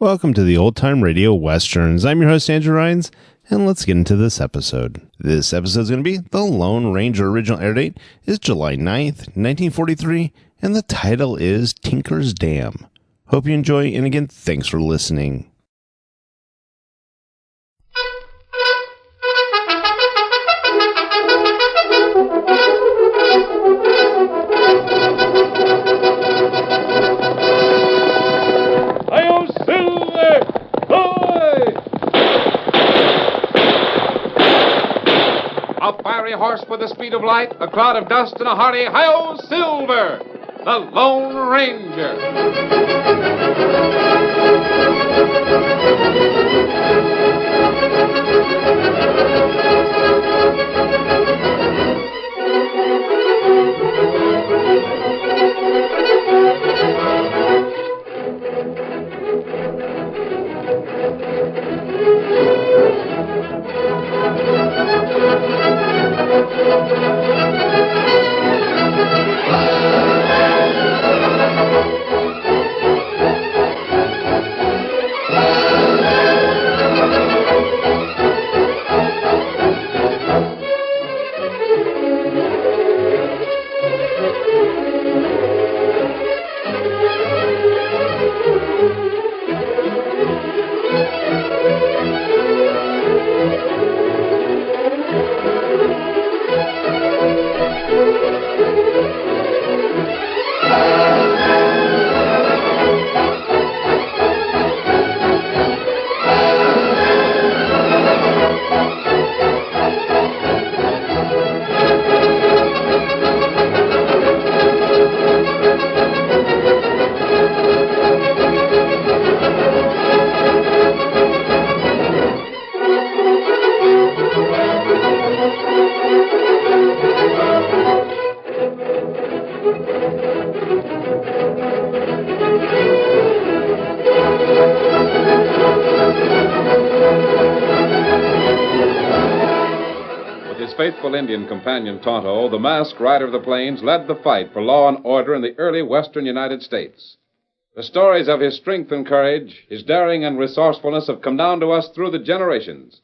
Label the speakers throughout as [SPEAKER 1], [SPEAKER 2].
[SPEAKER 1] Welcome to the Old Time Radio Westerns. I'm your host, Andrew Rhynes, and let's get into this episode. This episode is going to be The Lone Ranger. Original air date is July 9th, 1943, and the title is Tinker's Dam. Hope you enjoy, and again, thanks for listening.
[SPEAKER 2] A fiery horse with the speed of light, a cloud of dust, and a hearty hi-yo Silver, the Lone Ranger. Faithful Indian companion Tonto, the masked rider of the plains, led the fight for law and order in the early western United States. The stories of his strength and courage, his daring and resourcefulness have come down to us through the generations.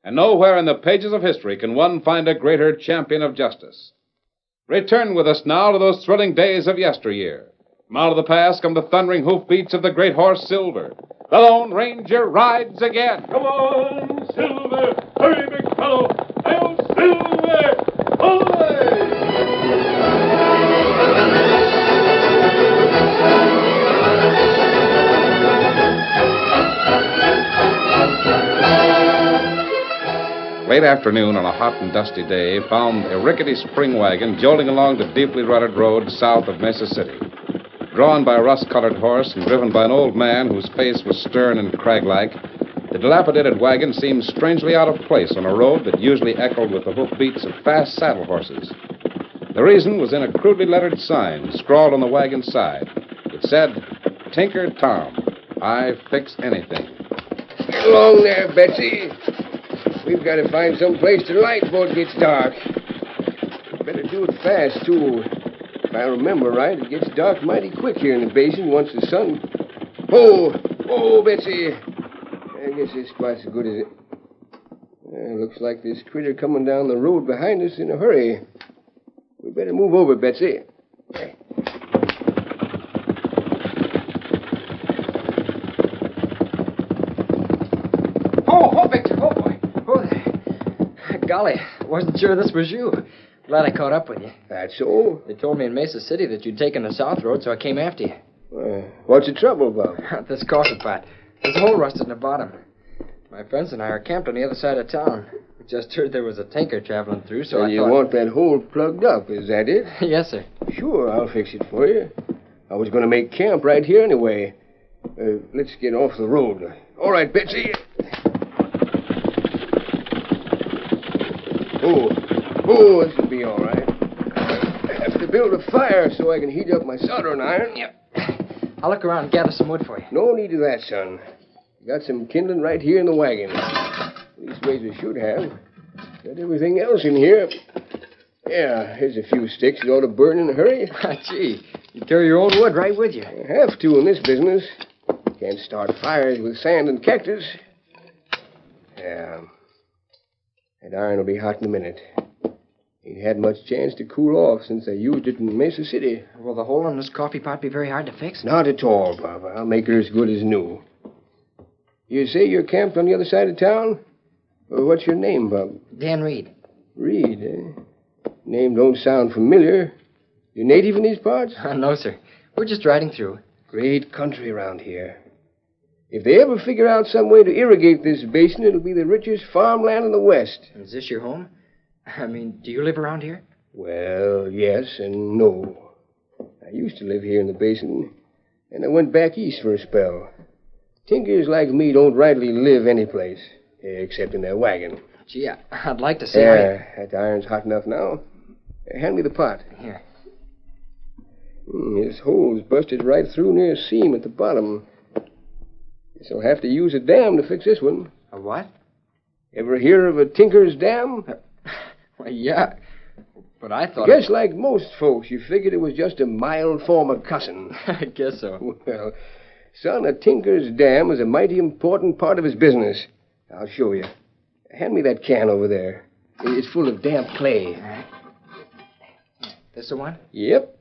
[SPEAKER 2] And nowhere in the pages of history can one find a greater champion of justice. Return with us now to those thrilling days of yesteryear. From out of the past come the thundering hoofbeats of the great horse Silver. The Lone Ranger rides again. Come on, Silver! Hurry, big fellow! Hail, Silver! Away! Late afternoon on a hot and dusty day found a rickety spring wagon jolting along the deeply rutted road south of Mesa City. Drawn by a rust-colored horse and driven by an old man whose face was stern and crag-like, the dilapidated wagon seemed strangely out of place on a road that usually echoed with the hoofbeats of fast saddle horses. The reason was in a crudely lettered sign scrawled on the wagon's side. It said, "Tinker Tom, I fix anything."
[SPEAKER 3] Get along there, Betsy. We've got to find some place to light before it gets dark. Better do it fast, too. If I remember right, it gets dark mighty quick here in the basin once the sun... Oh, Betsy. I guess this spot's as good as it... looks like this critter coming down the road behind us in a hurry. We better move over, Betsy.
[SPEAKER 4] Oh, Victor, oh, boy. Oh, there. Golly, I wasn't sure this was you. Glad I caught up with you.
[SPEAKER 3] That's so?
[SPEAKER 4] They told me in Mesa City that you'd taken the south road, so I came after you.
[SPEAKER 3] What's the trouble about?
[SPEAKER 4] This coffee pot. There's a hole rusted in the bottom. My friends and I are camped on the other side of town. We just heard there was a tanker traveling through, so I thought...
[SPEAKER 3] you want that hole plugged up, is that it?
[SPEAKER 4] Yes, sir.
[SPEAKER 3] Sure, I'll fix it for you. I was going to make camp right here anyway. Let's get off the road. All right, Betsy. Oh, this will be all right. I have to build a fire so I can heat up my soldering iron.
[SPEAKER 4] Yep. I'll look around and gather some wood for you.
[SPEAKER 3] No need of that, son. Got some kindling right here in the wagon. Leastways we should have. Got everything else in here. Yeah, here's a few sticks that ought to burn in a hurry.
[SPEAKER 4] Gee, you carry your own wood right with you.
[SPEAKER 3] I have to in this business. Can't start fires with sand and cactus. Yeah. That iron will be hot in a minute. Ain't had much chance to cool off since I used it in Mesa City.
[SPEAKER 4] Will the hole in this coffee pot be very hard to fix?
[SPEAKER 3] Not at all, Bob. I'll make her as good as new. You say you're camped on the other side of town? Well, what's your name, Bob?
[SPEAKER 4] Dan Reed.
[SPEAKER 3] Reed, eh? Name don't sound familiar. You native in these parts?
[SPEAKER 4] No, sir. We're just riding through.
[SPEAKER 3] Great country around here. If they ever figure out some way to irrigate this basin, it'll be the richest farmland in the West.
[SPEAKER 4] Is this your home? I mean, do you live around here?
[SPEAKER 3] Well, yes and no. I used to live here in the basin, and I went back east for a spell. Tinkers like me don't rightly live anyplace, except in their wagon.
[SPEAKER 4] Gee, I'd like to see how you...
[SPEAKER 3] That iron's hot enough now. Hand me the pot.
[SPEAKER 4] Here.
[SPEAKER 3] This hole's busted right through near a seam at the bottom. Guess I'll have to use a dam to fix this one.
[SPEAKER 4] A what?
[SPEAKER 3] Ever hear of a tinker's dam?
[SPEAKER 4] Well, yeah. But I thought...
[SPEAKER 3] Guess like most folks, you figured it was just a mild form of cussing.
[SPEAKER 4] I guess so.
[SPEAKER 3] Well, son, a tinker's dam is a mighty important part of his business. I'll show you. Hand me that can over there. It's full of damp clay.
[SPEAKER 4] All right. This the one?
[SPEAKER 3] Yep.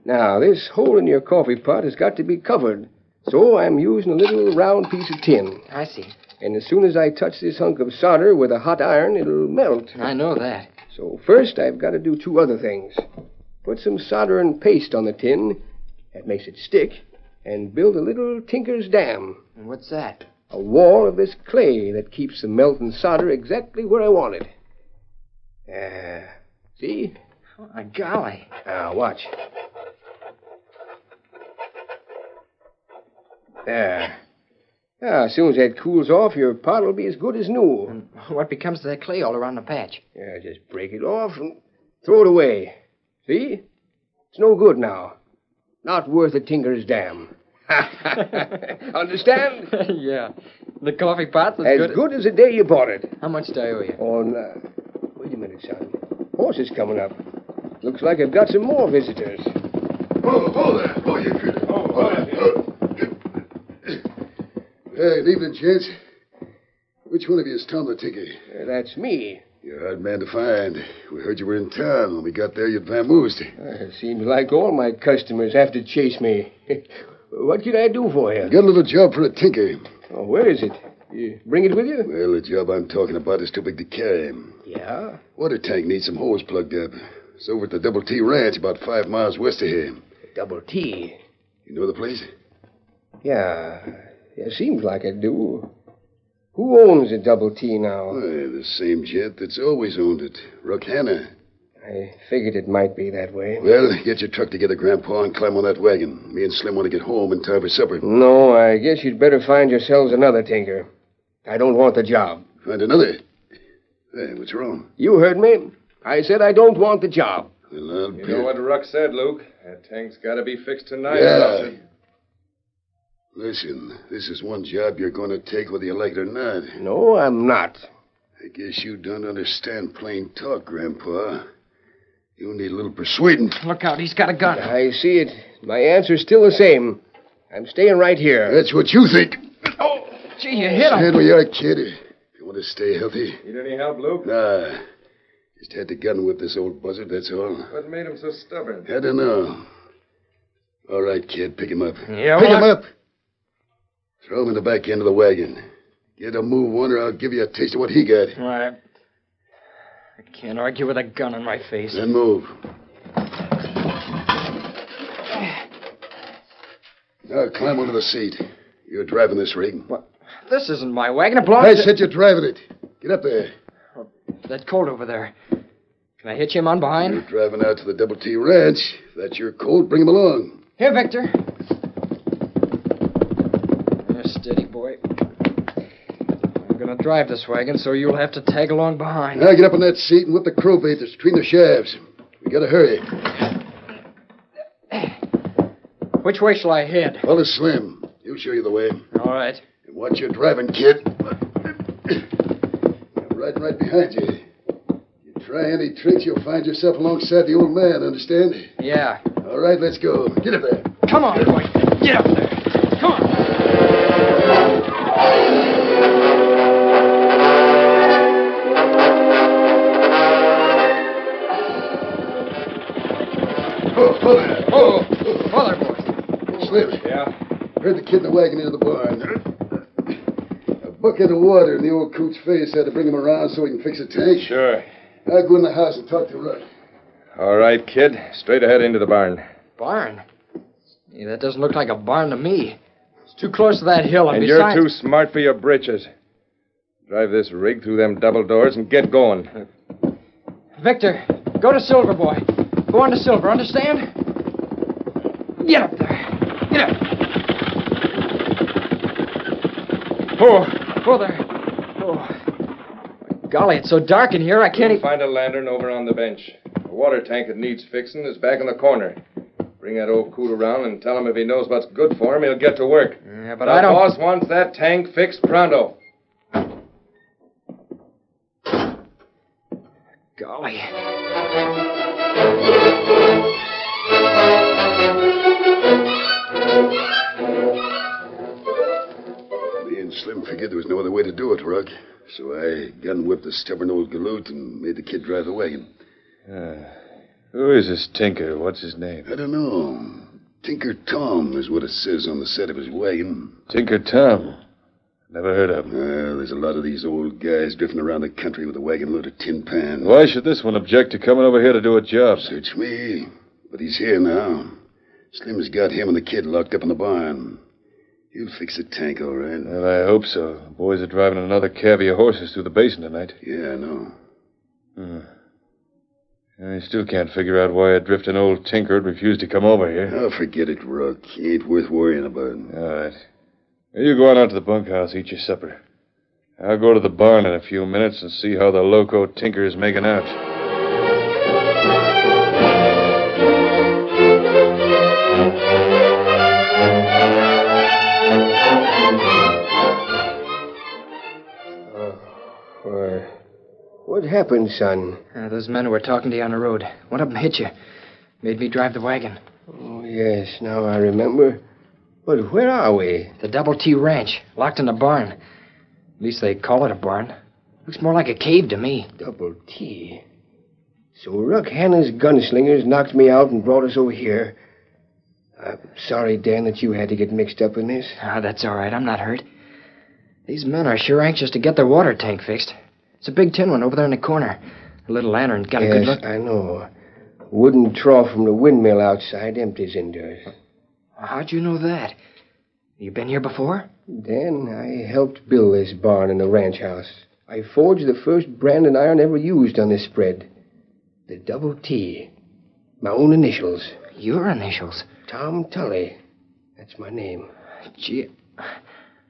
[SPEAKER 3] Now, this hole in your coffee pot has got to be covered, so I'm using a little round piece of tin.
[SPEAKER 4] I see.
[SPEAKER 3] And as soon as I touch this hunk of solder with a hot iron, it'll melt.
[SPEAKER 4] I know that.
[SPEAKER 3] So first, I've got to do two other things. Put some soldering paste on the tin. That makes it stick. And build a little tinker's dam.
[SPEAKER 4] And what's that?
[SPEAKER 3] A wall of this clay that keeps the melting solder exactly where I want it. See?
[SPEAKER 4] Oh, my golly.
[SPEAKER 3] Now, watch. There. Now, as soon as that cools off, your pot will be as good as new.
[SPEAKER 4] And what becomes of that clay all around the patch?
[SPEAKER 3] Yeah, just break it off and throw it away. See? It's no good now. Not worth a tinker's dam. Understand?
[SPEAKER 4] Yeah. The coffee pot's
[SPEAKER 3] as good as the day you bought it.
[SPEAKER 4] How much do I owe you?
[SPEAKER 3] Oh, no. Wait a minute, son. Horse is coming up. Looks like I've got some more visitors.
[SPEAKER 5] Oh, there. Oh, you critter. Hey, good evening, gents. Which one of you is Tom the Tinker?
[SPEAKER 3] That's me.
[SPEAKER 5] You're a hard man to find. We heard you were in town. When we got there, you'd vamoosed.
[SPEAKER 3] It seems like all my customers have to chase me. What can I do for you?
[SPEAKER 5] Got a little job for a tinker.
[SPEAKER 3] Oh, where is it? You bring it with you?
[SPEAKER 5] Well, the job I'm talking about is too big to carry.
[SPEAKER 3] Yeah?
[SPEAKER 5] Water tank needs some hose plugged up. It's over at the Double T Ranch, about 5 miles west of here.
[SPEAKER 3] Double T?
[SPEAKER 5] You know the place?
[SPEAKER 3] Yeah, seems like I do. Who owns the Double T now?
[SPEAKER 5] The same gent that's always owned it, Ruck Hanna.
[SPEAKER 3] I figured it might be that way.
[SPEAKER 5] Well, get your truck together, Grandpa, and climb on that wagon. Me and Slim want to get home in time for supper.
[SPEAKER 3] No, I guess you'd better find yourselves another tinker. I don't want the job.
[SPEAKER 5] Find another? Hey, what's wrong?
[SPEAKER 3] You heard me. I said I don't want the job.
[SPEAKER 5] Well,
[SPEAKER 6] You know what Ruck said, Luke? That tank's got to be fixed tonight.
[SPEAKER 5] Yeah. Listen, this is one job you're going to take whether you like it or not.
[SPEAKER 3] No, I'm not.
[SPEAKER 5] I guess you don't understand plain talk, Grandpa. You need a little persuading.
[SPEAKER 4] Look out, he's got a gun.
[SPEAKER 3] I see it. My answer's still the same. I'm staying right here.
[SPEAKER 5] That's what you think.
[SPEAKER 4] Oh, gee, you hit him.
[SPEAKER 5] Stand where you are, kid. If you want to stay healthy.
[SPEAKER 6] Need any help, Luke?
[SPEAKER 5] Nah. Just had to gun with this old buzzard, that's all.
[SPEAKER 6] What made him so stubborn?
[SPEAKER 5] I don't know. All right, kid, pick him up.
[SPEAKER 4] Yeah,
[SPEAKER 5] Pick him up. Throw him in the back end of the wagon. Get a move on, or I'll give you a taste of what he got.
[SPEAKER 4] All right. I can't argue with a gun in my face.
[SPEAKER 5] Then move. Now climb onto the seat. You're driving this rig.
[SPEAKER 4] What? This isn't my wagon. It belongs
[SPEAKER 5] I
[SPEAKER 4] to...
[SPEAKER 5] said you're driving it. Get up there.
[SPEAKER 4] That colt over there. Can I hitch him on behind?
[SPEAKER 5] You're driving out to the Double T Ranch. If that's your colt, bring him along.
[SPEAKER 4] Here, Victor. You're steady, boy. I'm going to drive this wagon, so you'll have to tag along behind.
[SPEAKER 5] Now get up on that seat and whip the crowbait that's between the shafts. We gotta hurry.
[SPEAKER 4] Which way shall I head?
[SPEAKER 5] Follow Slim. He'll show you the way.
[SPEAKER 4] All right.
[SPEAKER 5] And watch your driving, kid. I'm riding right behind you. You try any tricks, you'll find yourself alongside the old man, understand?
[SPEAKER 4] Yeah.
[SPEAKER 5] All right, let's go. Get up there.
[SPEAKER 4] Come on, boy. Get up there. Come on.
[SPEAKER 5] kid in the wagon into the barn. A bucket of water in the old coot's face had to bring him around so he can fix a tank.
[SPEAKER 6] Sure.
[SPEAKER 5] I'll go in the house and talk to Ruck.
[SPEAKER 6] All right, kid. Straight ahead into the barn.
[SPEAKER 4] Barn? Yeah, that doesn't look like a barn to me. It's too close to that hill, and
[SPEAKER 6] And
[SPEAKER 4] besides...
[SPEAKER 6] you're too smart for your britches. Drive this rig through them double doors and get going.
[SPEAKER 4] Victor, go to Silver, boy. Go on to Silver, understand? Get up there. Get up. Oh, there. Oh. Golly, it's so dark in here, I can't even...
[SPEAKER 6] Find a lantern over on the bench. The water tank that needs fixing is back in the corner. Bring that old coot around and tell him if he knows what's good for him, he'll get to work.
[SPEAKER 4] Yeah, but
[SPEAKER 6] The
[SPEAKER 4] I don't...
[SPEAKER 6] boss wants that tank fixed pronto.
[SPEAKER 4] Golly.
[SPEAKER 5] Me and Slim figured there was no other way to do it, Ruck. So I gun-whipped the stubborn old galoot and made the kid drive the wagon.
[SPEAKER 6] Who is this tinker? What's his name?
[SPEAKER 5] I don't know. Tinker Tom is what it says on the side of his wagon.
[SPEAKER 6] Tinker Tom. Never heard of him.
[SPEAKER 5] There's a lot of these old guys drifting around the country with a wagon load of tin pans.
[SPEAKER 6] Why should this one object to coming over here to do a job?
[SPEAKER 5] Search me. But he's here now. Slim's got him and the kid locked up in the barn. He'll fix the tank, all right.
[SPEAKER 6] Well, I hope so. The boys are driving another cavy of horses through the basin tonight.
[SPEAKER 5] Yeah, I know.
[SPEAKER 6] I still can't figure out why a drifting old tinker would refuse to come over here.
[SPEAKER 5] Oh, forget it, Ruck. He ain't worth worrying about.
[SPEAKER 6] All right. Well, you go on out to the bunkhouse, eat your supper. I'll go to the barn in a few minutes and see how the loco tinker is making out.
[SPEAKER 3] What happened, son?
[SPEAKER 4] Those men who were talking to you on the road. One of them hit you. Made me drive the wagon.
[SPEAKER 3] Oh, yes, now I remember. But where are we?
[SPEAKER 4] The Double T Ranch, locked in a barn. At least they call it a barn. Looks more like a cave to me.
[SPEAKER 3] Double T. So Ruck Hanna's gunslingers knocked me out and brought us over here. I'm sorry, Dan, that you had to get mixed up in this.
[SPEAKER 4] That's all right. I'm not hurt. These men are sure anxious to get their water tank fixed. It's a big tin one over there in the corner. The little lantern got a good look.
[SPEAKER 3] Yes, I know. Wooden trough from the windmill outside empties indoors.
[SPEAKER 4] How'd you know that? You been here before?
[SPEAKER 3] Dan, I helped build this barn in the ranch house. I forged the first branding iron ever used on this spread. The Double T. My own initials.
[SPEAKER 4] Your initials?
[SPEAKER 3] Tom Tully. That's my name.
[SPEAKER 4] Gee,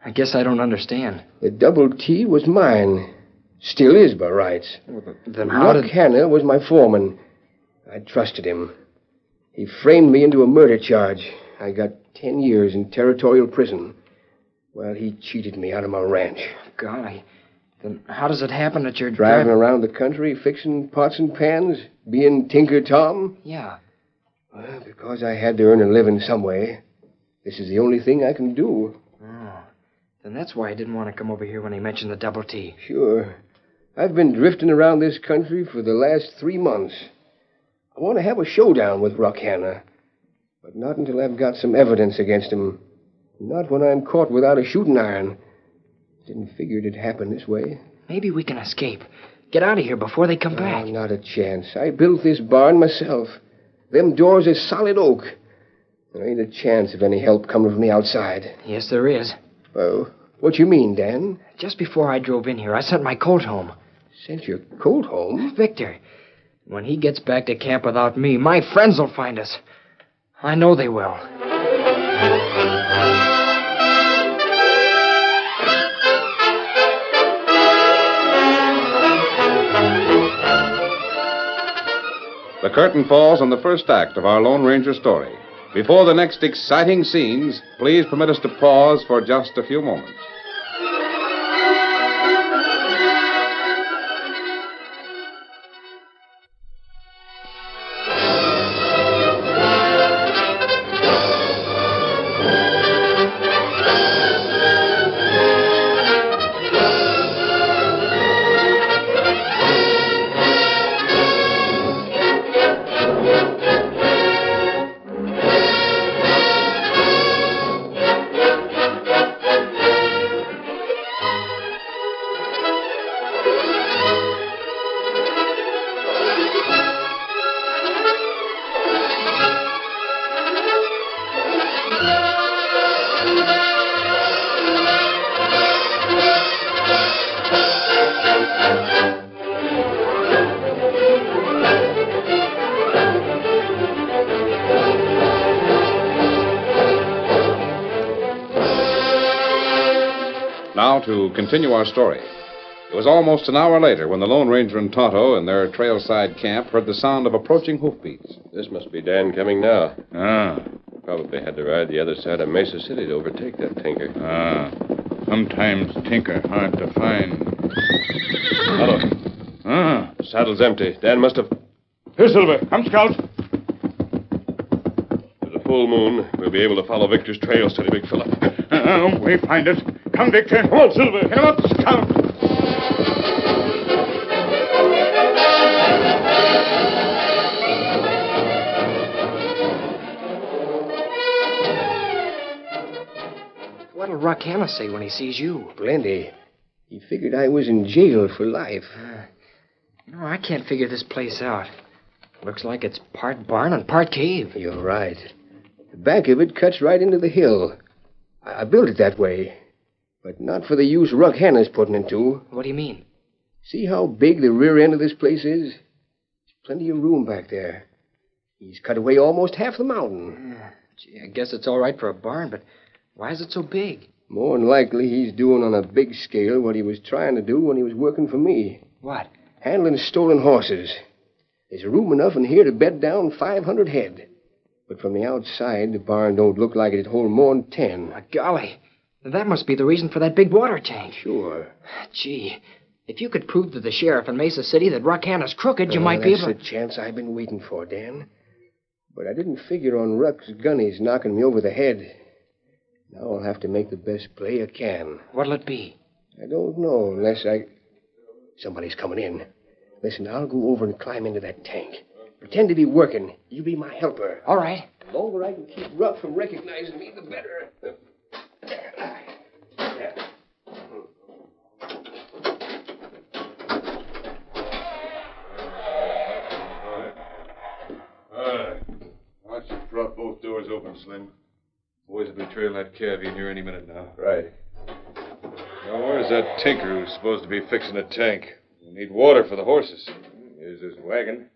[SPEAKER 4] I guess I don't understand.
[SPEAKER 3] The Double T was mine. Still is by rights.
[SPEAKER 4] Then how
[SPEAKER 3] Ruck Hanna was my foreman. I trusted him. He framed me into a murder charge. I got 10 years in territorial prison. Well, he cheated me out of my ranch.
[SPEAKER 4] Golly. Then how does it happen that you're
[SPEAKER 3] Driving around the country, fixing pots and pans, being Tinker Tom?
[SPEAKER 4] Yeah.
[SPEAKER 3] Well, because I had to earn a living some way. This is the only thing I can do.
[SPEAKER 4] Oh. Then that's why I didn't want to come over here when he mentioned the Double T.
[SPEAKER 3] Sure. I've been drifting around this country for the last 3 months. I want to have a showdown with Ruck Hanna. But not until I've got some evidence against him. Not when I'm caught without a shooting iron. Didn't figure it'd happen this way.
[SPEAKER 4] Maybe we can escape. Get out of here before they come back.
[SPEAKER 3] Not a chance. I built this barn myself. Them doors are solid oak. There ain't a chance of any help coming from the outside.
[SPEAKER 4] Yes, there is.
[SPEAKER 3] Oh, what you mean, Dan?
[SPEAKER 4] Just before I drove in here, I sent my colt home.
[SPEAKER 3] Sent your colt home?
[SPEAKER 4] Victor, when he gets back to camp without me, my friends will find us. I know they will.
[SPEAKER 2] The curtain falls on the first act of our Lone Ranger story. Before the next exciting scenes, please permit us to pause for just a few moments. to continue our story. It was almost an hour later when the Lone Ranger and Tonto in their trailside camp heard the sound of approaching hoofbeats.
[SPEAKER 7] This must be Dan coming now.
[SPEAKER 8] Ah.
[SPEAKER 7] Probably had to ride the other side of Mesa City to overtake that tinker.
[SPEAKER 8] Ah. Sometimes tinker hard to find.
[SPEAKER 7] Hello.
[SPEAKER 8] Ah.
[SPEAKER 7] Saddle's empty. Dan must have...
[SPEAKER 8] Here, Silver. Come, Scout.
[SPEAKER 7] With a full moon, we'll be able to follow Victor's trail, steady, big fella.
[SPEAKER 8] We find it. Come, Victor. Come on, Silver. Hit him up, Scout.
[SPEAKER 4] What'll Ruck Hanna say when he sees you?
[SPEAKER 3] Plenty. He figured I was in jail for life.
[SPEAKER 4] No, I can't figure this place out. Looks like it's part barn and part cave.
[SPEAKER 3] You're right. The back of it cuts right into the hill. I built it that way. But not for the use Ruck Hanna's putting it to.
[SPEAKER 4] What do you mean?
[SPEAKER 3] See how big the rear end of this place is? There's plenty of room back there. He's cut away almost half the mountain.
[SPEAKER 4] Gee, I guess it's all right for a barn, but why is it so big?
[SPEAKER 3] More than likely, he's doing on a big scale what he was trying to do when he was working for me.
[SPEAKER 4] What?
[SPEAKER 3] Handling stolen horses. There's room enough in here to bed down 500 head. But from the outside, the barn don't look like it'd hold more than 10.
[SPEAKER 4] Golly, that must be the reason for that big water tank.
[SPEAKER 3] Sure.
[SPEAKER 4] Gee, if you could prove to the sheriff in Mesa City that Ruck Hanna's crooked, you might be able to...
[SPEAKER 3] That's the chance I've been waiting for, Dan. But I didn't figure on Ruck's gunnies knocking me over the head. Now I'll have to make the best play I can.
[SPEAKER 4] What'll it be?
[SPEAKER 3] I don't know unless I... Somebody's coming in. Listen, I'll go over and climb into that tank. Pretend to be working. You be my helper.
[SPEAKER 4] All right.
[SPEAKER 3] The longer I can keep Ruck from recognizing me, the better.
[SPEAKER 7] All right. Watch you prop both doors open, Slim. Boys will be trailing that cab in here any minute now.
[SPEAKER 6] Right.
[SPEAKER 7] Now, where's that tinker who's supposed to be fixing a tank? We need water for the horses.
[SPEAKER 6] Here's his wagon.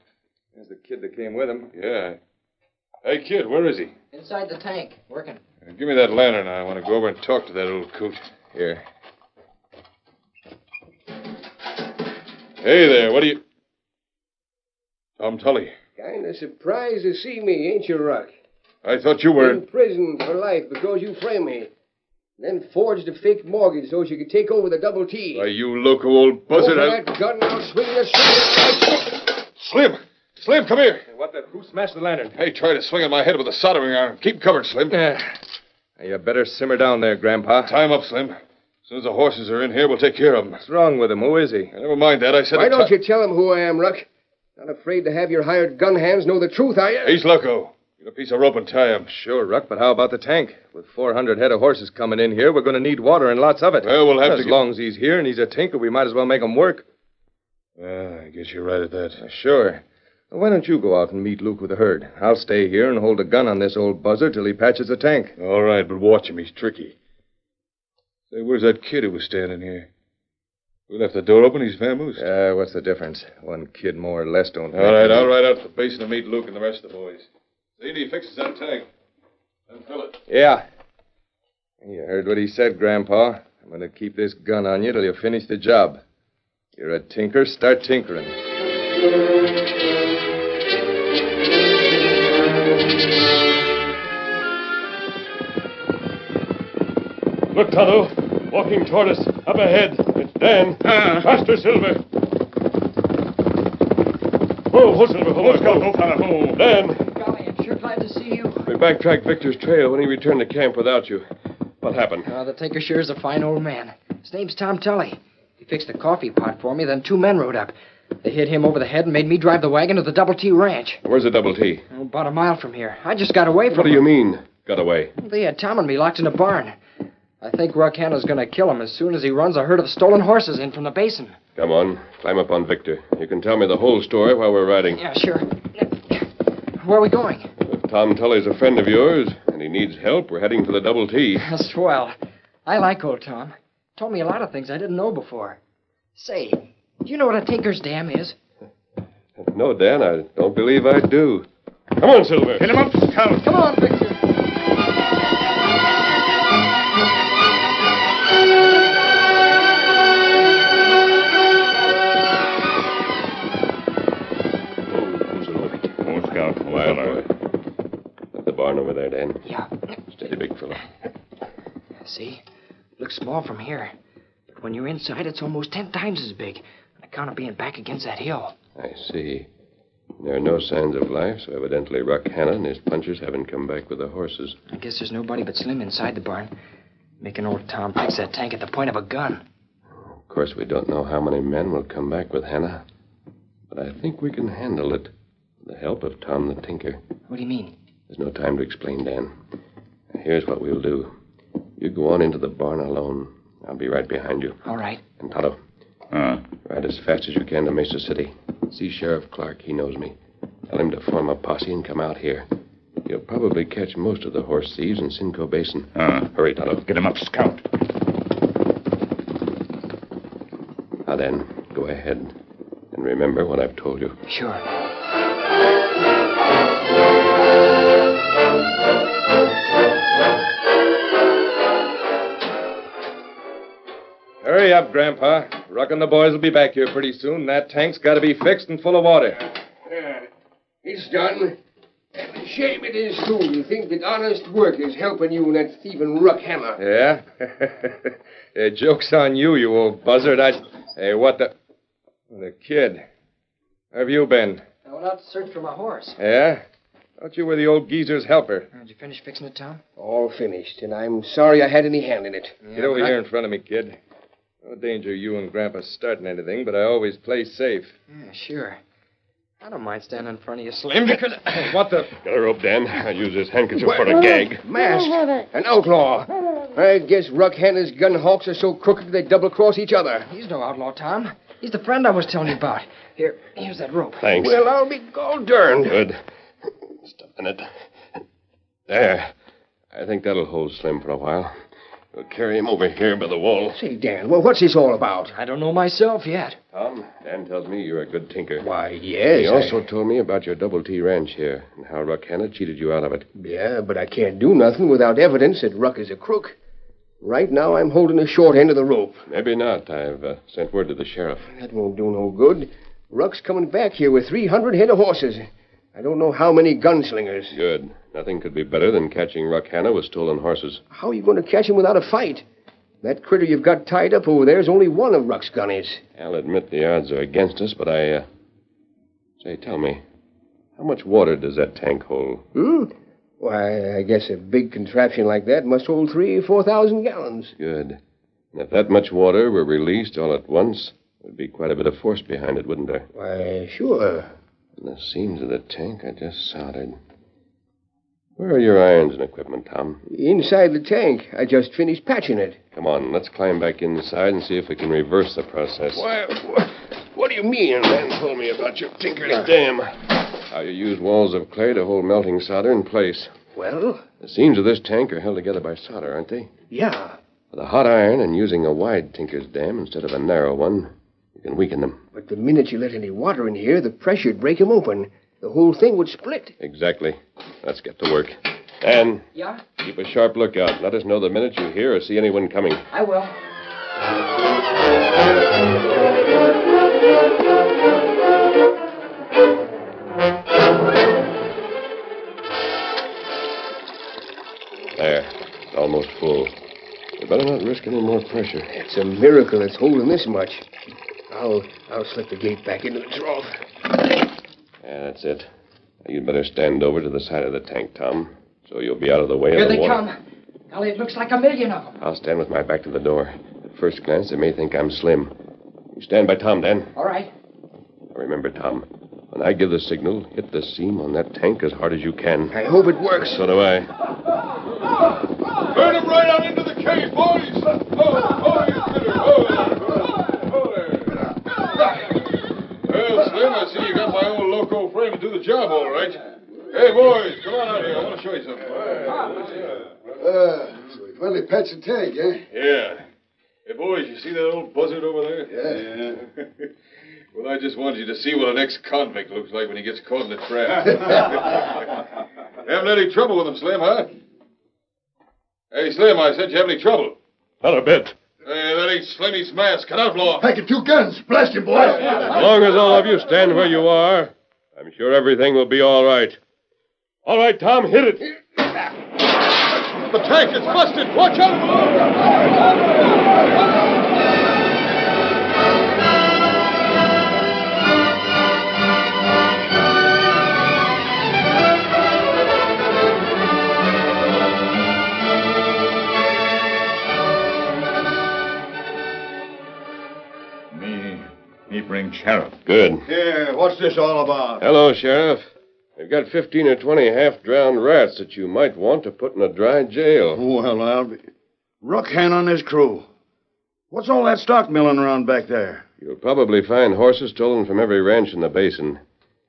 [SPEAKER 6] There's the kid that came with him.
[SPEAKER 7] Yeah. Hey, kid, where is he?
[SPEAKER 4] Inside the tank, working.
[SPEAKER 7] Give me that lantern. I want to go over and talk to that old coot.
[SPEAKER 6] Here.
[SPEAKER 7] Hey there, what do you... Tom Tully.
[SPEAKER 3] Kind of surprised to see me, ain't you, Ruck?
[SPEAKER 7] I thought you were...
[SPEAKER 3] In prison for life because you framed me. Then forged a fake mortgage so you could take over the Double T.
[SPEAKER 7] Why, you loco old buzzard.
[SPEAKER 3] Open that gun, I'll swing the sword.
[SPEAKER 7] Slim! Slim, come here!
[SPEAKER 6] What the... Who smashed the lantern?
[SPEAKER 7] Hey, try to swing at my head with a soldering iron. Keep covered, Slim.
[SPEAKER 6] You better simmer down there, Grandpa.
[SPEAKER 7] Time up, Slim. As soon as the horses are in here, we'll take care of them.
[SPEAKER 6] What's wrong with him? Who is he?
[SPEAKER 7] Never mind that. I said...
[SPEAKER 3] Why don't you tell him who I am, Ruck? Not afraid to have your hired gun hands know the truth, are you?
[SPEAKER 7] He's loco. Get a piece of rope and tie him.
[SPEAKER 6] Sure, Ruck, but how about the tank? With 400 head of horses coming in here, we're going to need water and lots of it.
[SPEAKER 7] Well, we'll have
[SPEAKER 6] as
[SPEAKER 7] to...
[SPEAKER 6] long as he's here and he's a tinker, we might as well make him work.
[SPEAKER 7] I guess you're right at that.
[SPEAKER 6] Sure. Well, why don't you go out and meet Luke with the herd? I'll stay here and hold a gun on this old buzzer till he patches the tank.
[SPEAKER 7] All right, but watch him. He's tricky. Say, where's that kid who was standing here? We left the door open. He's vamoosed.
[SPEAKER 6] What's the difference? One kid more or less don't...
[SPEAKER 7] All right, I'll ride out to the basin to meet Luke and the rest of the boys. See if he fixes that tank. Then fill it.
[SPEAKER 6] Yeah. You heard what he said, Grandpa. I'm going to keep this gun on you till you finish the job. You're a tinker, start tinkering.
[SPEAKER 7] Look, Tonto. Walking toward us. Up ahead. It's Dan. Faster, Silver. Whoa, Silver. Let's go. Whoa. Dan.
[SPEAKER 4] Golly, I'm sure glad to see you.
[SPEAKER 7] We backtracked Victor's trail when he returned to camp without you. What happened?
[SPEAKER 4] The tinker sure is a fine old man. His name's Tom Tully. He fixed a coffee pot for me, then 2 men rode up. They hit him over the head and made me drive the wagon to the Double T Ranch.
[SPEAKER 7] Where's the Double T?
[SPEAKER 4] About a mile from here. I just got away from
[SPEAKER 7] What do
[SPEAKER 4] them.
[SPEAKER 7] you mean, got away?
[SPEAKER 4] They had Tom and me locked in a barn. I think Ruck Hanna's going to kill him as soon as he runs a herd of stolen horses in from the basin.
[SPEAKER 7] Come on, climb up on Victor. You can tell me the whole story while we're riding.
[SPEAKER 4] Yeah, sure. Where are we going?
[SPEAKER 7] If Tom Tully's a friend of yours and he needs help, we're heading for the Double T.
[SPEAKER 4] Swell. I like old Tom. Told me a lot of things I didn't know before. Say, do you know what a tinker's dam is?
[SPEAKER 7] No, Dan, I don't believe I do. Come on, Silver.
[SPEAKER 8] Hit him up, Scout.
[SPEAKER 4] Come on, Victor.
[SPEAKER 5] fella.
[SPEAKER 4] See? Looks small from here. But when you're inside, it's almost 10 times as big. On account of being back against that hill.
[SPEAKER 9] I see. There are no signs of life, so evidently Ruck Hanna and his punchers haven't come back with the horses.
[SPEAKER 4] I guess there's nobody but Slim inside the barn. Making old Tom fix that tank at the point of a gun.
[SPEAKER 9] Of course, we don't know how many men will come back with Hanna. But I think we can handle it with the help of Tom the Tinker.
[SPEAKER 4] What do you mean?
[SPEAKER 9] There's no time to explain, Dan. Here's what we'll do. You go on into the barn alone. I'll be right behind you.
[SPEAKER 4] All right.
[SPEAKER 9] And Tonto, ride as fast as you can to Mesa City. See Sheriff Clark. He knows me. Tell him to form a posse and come out here. He'll probably catch most of the horse thieves in Simcoe Basin. Hurry, Tonto.
[SPEAKER 8] Get him up, Scout.
[SPEAKER 9] Now then, go ahead. And remember what I've told you.
[SPEAKER 4] Sure.
[SPEAKER 6] Hurry up, Grandpa. Ruck and the boys will be back here pretty soon. That tank's got to be fixed and full of water.
[SPEAKER 3] It's done. And a shame it is, too. You think that honest work is helping you in that thieving Ruck Hanna.
[SPEAKER 6] Yeah? Hey, joke's on you, you old buzzard. Hey, what the... The kid. Where have you been?
[SPEAKER 4] I went out to search for my horse.
[SPEAKER 6] Yeah? Thought you were the old geezer's helper.
[SPEAKER 4] Did you finish fixing it, Tom?
[SPEAKER 3] All finished, and I'm sorry I had any hand in it.
[SPEAKER 6] Get over here in front of me, kid. No danger you and Grandpa starting anything, but I always play safe.
[SPEAKER 4] Yeah, sure. I don't mind standing in front of you, Slim, because...
[SPEAKER 6] What the...
[SPEAKER 9] Got a rope, Dan. I'll use this handkerchief for a gag.
[SPEAKER 3] Masked. An outlaw. I guess Ruck Hanna's gun hawks are so crooked they double-cross each other.
[SPEAKER 4] He's no outlaw, Tom. He's the friend I was telling you about. Here's that rope.
[SPEAKER 9] Thanks.
[SPEAKER 3] Well, I'll be gall-darned.
[SPEAKER 9] Good. Step in it. There. I think that'll hold Slim for a while. We'll carry him over here by the wall.
[SPEAKER 3] Say, Dan, well, what's this all about?
[SPEAKER 4] I don't know myself yet.
[SPEAKER 9] Tom, Dan tells me you're a good tinker.
[SPEAKER 3] Why, yes.
[SPEAKER 9] He also told me about your Double T ranch here and how Ruck Hanna cheated you out of it.
[SPEAKER 3] Yeah, but I can't do nothing without evidence that Ruck is a crook. Right now, I'm holding the short end of the rope.
[SPEAKER 9] Maybe not. I've sent word to the sheriff.
[SPEAKER 3] That won't do no good. Ruck's coming back here with 300 head of horses. I don't know how many gunslingers.
[SPEAKER 9] Good. Nothing could be better than catching Ruck Hanna with stolen horses.
[SPEAKER 3] How are you going to catch him without a fight? That critter you've got tied up over there is only one of Ruck's gunnies.
[SPEAKER 9] I'll admit the odds are against us, but Say, tell me, how much water does that tank hold?
[SPEAKER 3] Why, I guess a big contraption like that must hold 3,000 or 4,000 gallons.
[SPEAKER 9] Good. And if that much water were released all at once, there'd be quite a bit of force behind it, wouldn't there?
[SPEAKER 3] Why, sure.
[SPEAKER 9] And the seams of the tank are just soldered. Where are your irons and equipment, Tom?
[SPEAKER 3] Inside the tank. I just finished patching it.
[SPEAKER 9] Come on, let's climb back inside and see if we can reverse the process.
[SPEAKER 3] Why, what do you mean?
[SPEAKER 9] Dan told me about your tinker's dam. How you use walls of clay to hold melting solder in place.
[SPEAKER 3] Well?
[SPEAKER 9] The seams of this tank are held together by solder, aren't they?
[SPEAKER 3] Yeah.
[SPEAKER 9] With a hot iron and using a wide tinker's dam instead of a narrow one, you can weaken them.
[SPEAKER 3] But the minute you let any water in here, the pressure'd break them open. The whole thing would split.
[SPEAKER 9] Exactly. Let's get to work. And
[SPEAKER 4] Yeah?
[SPEAKER 9] keep a sharp lookout. Let us know the minute you hear or see anyone coming.
[SPEAKER 4] I will.
[SPEAKER 9] There. It's almost full. We better not risk any more pressure.
[SPEAKER 3] It's a miracle it's holding this much. I'll slip the gate back into the trough.
[SPEAKER 9] Yeah, that's it. Now, you'd better stand over to the side of the tank, Tom, so you'll be out of the way
[SPEAKER 4] Here
[SPEAKER 9] of the
[SPEAKER 4] they
[SPEAKER 9] water.
[SPEAKER 4] come. Golly, it looks like a million of them.
[SPEAKER 9] I'll stand with my back to the door. At first glance, they may think I'm slim. You stand by Tom, Dan.
[SPEAKER 4] All right.
[SPEAKER 9] Now, remember, Tom, when I give the signal, hit the seam on that tank as hard as you can.
[SPEAKER 3] I hope it works.
[SPEAKER 9] So do I.
[SPEAKER 7] Burn him right out into the cave, boys! You critter! There! Well, Slim, I see you got my old loco friend to do the job all right. Hey, boys, come on out here. I want to show you something.
[SPEAKER 5] So we finally patched the tank, eh?
[SPEAKER 7] Yeah. Hey, boys, you see that old buzzard over there?
[SPEAKER 5] Yeah.
[SPEAKER 7] Well, I just wanted you to see what an ex-convict looks like when he gets caught in a trap. Haven't any trouble with him, Slim, huh? Hey, Slim, I said you have any trouble.
[SPEAKER 9] Not a bit.
[SPEAKER 7] Hey, that ain't Slimmy's mask. An outlaw.
[SPEAKER 5] Packing 2 guns. Blast him, boys.
[SPEAKER 9] As long as all of you stand where you are, I'm sure everything will be all right. All right, Tom, hit it.
[SPEAKER 7] The tank is busted! Watch out!
[SPEAKER 8] Me bring sheriff.
[SPEAKER 9] Good.
[SPEAKER 10] Yeah, what's this all about?
[SPEAKER 9] Hello, Sheriff. We've got 15 or 20 half-drowned rats that you might want to put in a dry jail.
[SPEAKER 10] Well, I'll be... Ruckhan on his crew. What's all that stock milling around back there?
[SPEAKER 9] You'll probably find horses stolen from every ranch in the basin.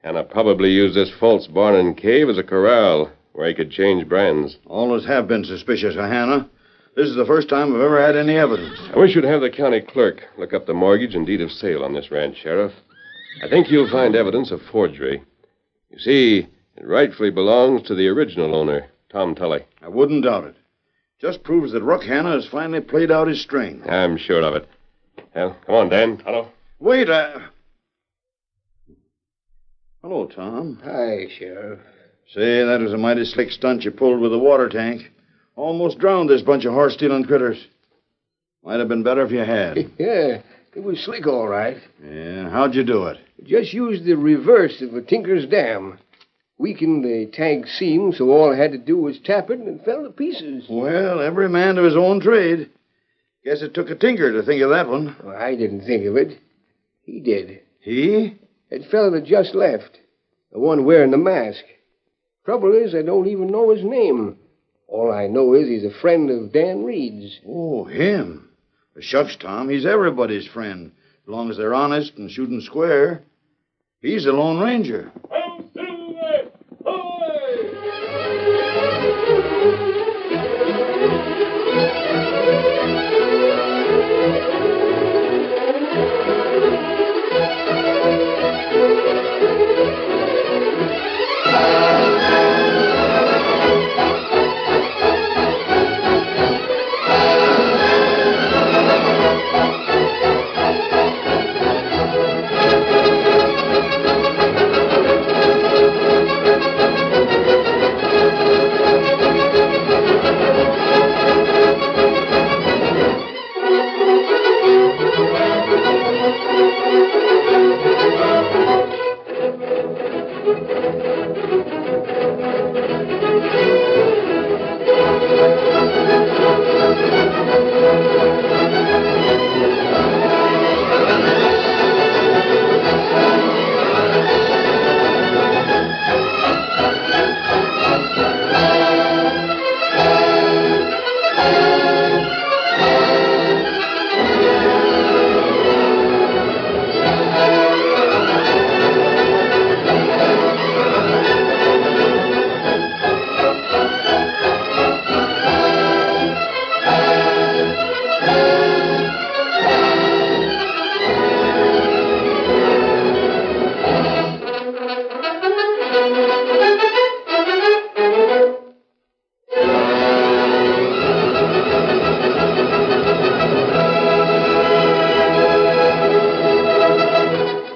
[SPEAKER 9] Hannah probably used this false barn and cave as a corral where he could change brands.
[SPEAKER 10] Always have been suspicious of Hannah. This is the first time I've ever had any evidence.
[SPEAKER 9] I wish you'd have the county clerk look up the mortgage and deed of sale on this ranch, Sheriff. I think you'll find evidence of forgery. You see, it rightfully belongs to the original owner, Tom Tully.
[SPEAKER 10] I wouldn't doubt it. Just proves that Ruckhanna has finally played out his string.
[SPEAKER 9] I'm sure of it. Well, come on, Dan. Tonto.
[SPEAKER 10] Wait, Hello, Tom.
[SPEAKER 3] Hi, Sheriff.
[SPEAKER 10] Say, that was a mighty slick stunt you pulled with the water tank. Almost drowned this bunch of horse-stealing critters. Might have been better if you had.
[SPEAKER 3] Yeah, it was slick, all right.
[SPEAKER 10] Yeah, how'd you do it?
[SPEAKER 3] Just used the reverse of a tinker's dam. Weakened the tank seam, so all I had to do was tap it, and it fell to pieces.
[SPEAKER 10] Well, every man to his own trade. Guess it took a tinker to think of that one.
[SPEAKER 3] Well, I didn't think of it. He did.
[SPEAKER 10] He?
[SPEAKER 3] That fellow that just left. The one wearing the mask. Trouble is, I don't even know his name. All I know is he's a friend of Dan Reed's.
[SPEAKER 10] Oh, him. Shucks, Tom, he's everybody's friend, as long as they're honest and shooting square. He's the Lone Ranger.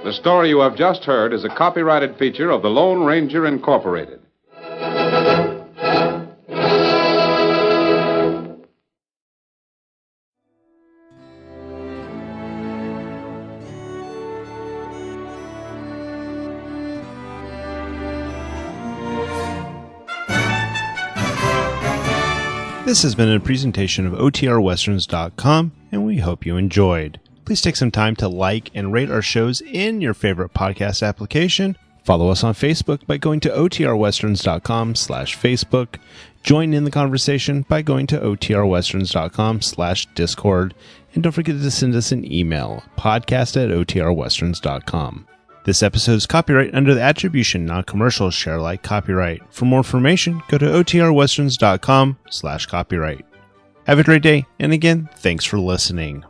[SPEAKER 2] The story you have just heard is a copyrighted feature of the Lone Ranger Incorporated.
[SPEAKER 1] This has been a presentation of OTRWesterns.com, and we hope you enjoyed. Please take some time to like and rate our shows in your favorite podcast application. Follow us on Facebook by going to OTRWesterns.com/Facebook. Join in the conversation by going to OTRWesterns.com/Discord. And don't forget to send us an email, podcast@OTRWesterns.com. This episode is copyright under the attribution non-commercial share alike copyright. For more information, go to OTRWesterns.com/copyright. Have a great day, and again, thanks for listening.